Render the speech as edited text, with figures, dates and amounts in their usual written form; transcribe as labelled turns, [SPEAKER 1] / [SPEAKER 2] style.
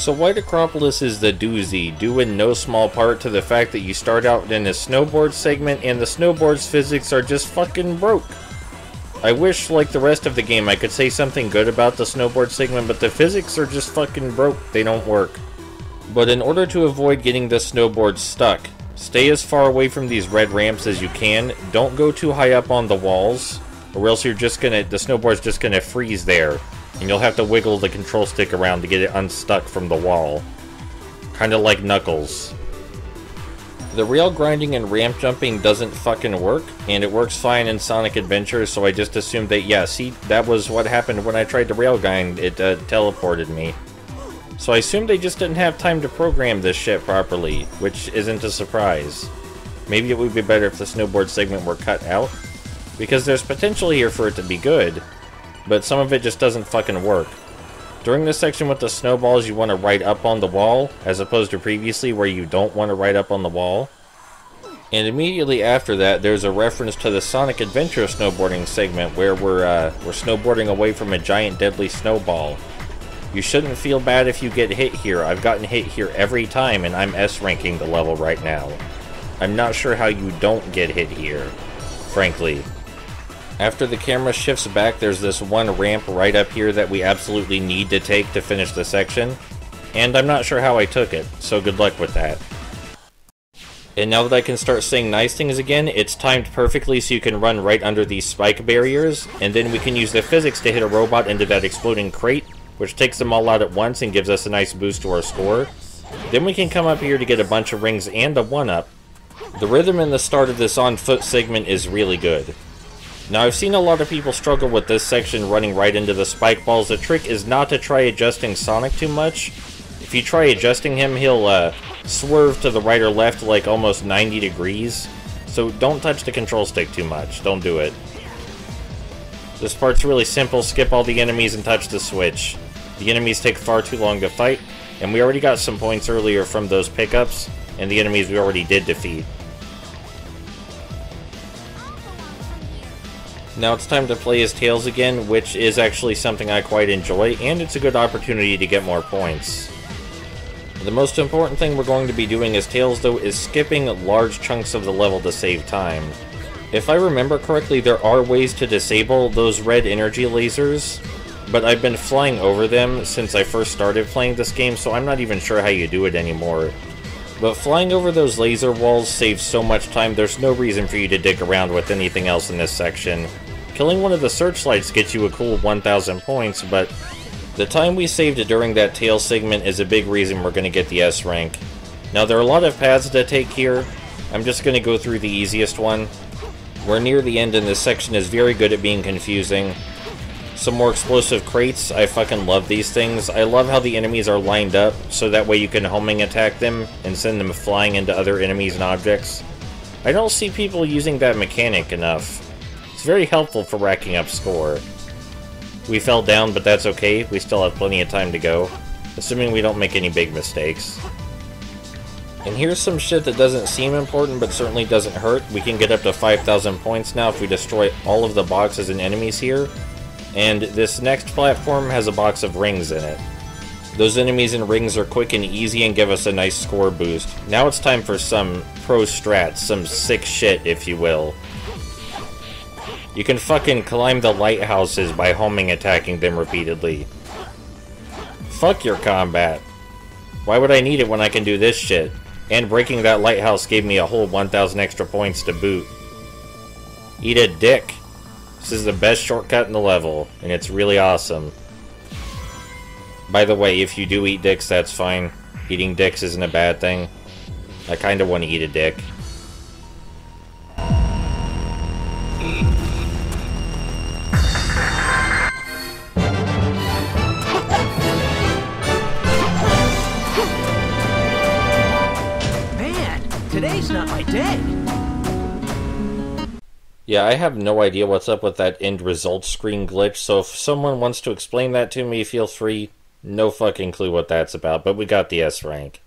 [SPEAKER 1] So White Acropolis is the doozy, due in no small part to the fact that you start out in a snowboard segment and the snowboard's physics are just fucking broke. I wish, like the rest of the game, I could say something good about the snowboard segment, but the physics are just fucking broke. They don't work. But in order to avoid getting the snowboard stuck, stay as far away from these red ramps as you can. Don't go too high up on the walls, or else the snowboard's just gonna freeze there, and you'll have to wiggle the control stick around to get it unstuck from the wall. Kinda like Knuckles. The rail grinding and ramp jumping doesn't fucking work, and it works fine in Sonic Adventure, so I just assumed that, yeah, see, that was what happened when I tried to rail grind, it teleported me. So I assumed they just didn't have time to program this shit properly, which isn't a surprise. Maybe it would be better if the snowboard segment were cut out, because there's potential here for it to be good, but some of it just doesn't fucking work. During this section with the snowballs, you want to ride up on the wall, as opposed to previously where you don't want to ride up on the wall. And immediately after that, there's a reference to the Sonic Adventure snowboarding segment where we're snowboarding away from a giant deadly snowball. You shouldn't feel bad if you get hit here. I've gotten hit here every time, and I'm S-ranking the level right now. I'm not sure how you don't get hit here, frankly. After the camera shifts back, there's this one ramp right up here that we absolutely need to take to finish the section. And I'm not sure how I took it, so good luck with that. And now that I can start saying nice things again, it's timed perfectly so you can run right under these spike barriers, and then we can use the physics to hit a robot into that exploding crate, which takes them all out at once and gives us a nice boost to our score. Then we can come up here to get a bunch of rings and a 1-up. The rhythm in the start of this on-foot segment is really good. Now, I've seen a lot of people struggle with this section running right into the spike balls. The trick is not to try adjusting Sonic too much. If you try adjusting him, he'll swerve to the right or left like almost 90 degrees. So don't touch the control stick too much. Don't do it. This part's really simple. Skip all the enemies and touch the switch. The enemies take far too long to fight, and we already got some points earlier from those pickups, and the enemies we already did defeat. Now it's time to play as Tails again, which is actually something I quite enjoy, and it's a good opportunity to get more points. The most important thing we're going to be doing as Tails, though, is skipping large chunks of the level to save time. If I remember correctly, there are ways to disable those red energy lasers, but I've been flying over them since I first started playing this game, so I'm not even sure how you do it anymore. But flying over those laser walls saves so much time, there's no reason for you to dick around with anything else in this section. Killing one of the searchlights gets you a cool 1,000 points, but the time we saved during that Tails segment is a big reason we're going to get the S rank. Now, there are a lot of paths to take here. I'm just going to go through the easiest one. We're near the end, and this section is very good at being confusing. Some more explosive crates. I fucking love these things. I love how the enemies are lined up, so that way you can homing attack them and send them flying into other enemies and objects. I don't see people using that mechanic enough. It's very helpful for racking up score. We fell down, but that's okay. We still have plenty of time to go, assuming we don't make any big mistakes. And here's some shit that doesn't seem important, but certainly doesn't hurt. We can get up to 5,000 points now if we destroy all of the boxes and enemies here. And this next platform has a box of rings in it. Those enemies and rings are quick and easy and give us a nice score boost. Now it's time for some pro strats, some sick shit, if you will. You can fucking climb the lighthouses by homing attacking them repeatedly. Fuck your combat. Why would I need it when I can do this shit? And breaking that lighthouse gave me a whole 1,000 extra points to boot. Eat a dick. This is the best shortcut in the level, and it's really awesome. By the way, if you do eat dicks, that's fine. Eating dicks isn't a bad thing. I kinda want to eat a dick.
[SPEAKER 2] Today's not my day.
[SPEAKER 1] Yeah, I have no idea what's up with that end results screen glitch, so if someone wants to explain that to me, feel free. No fucking clue what that's about, but we got the S rank.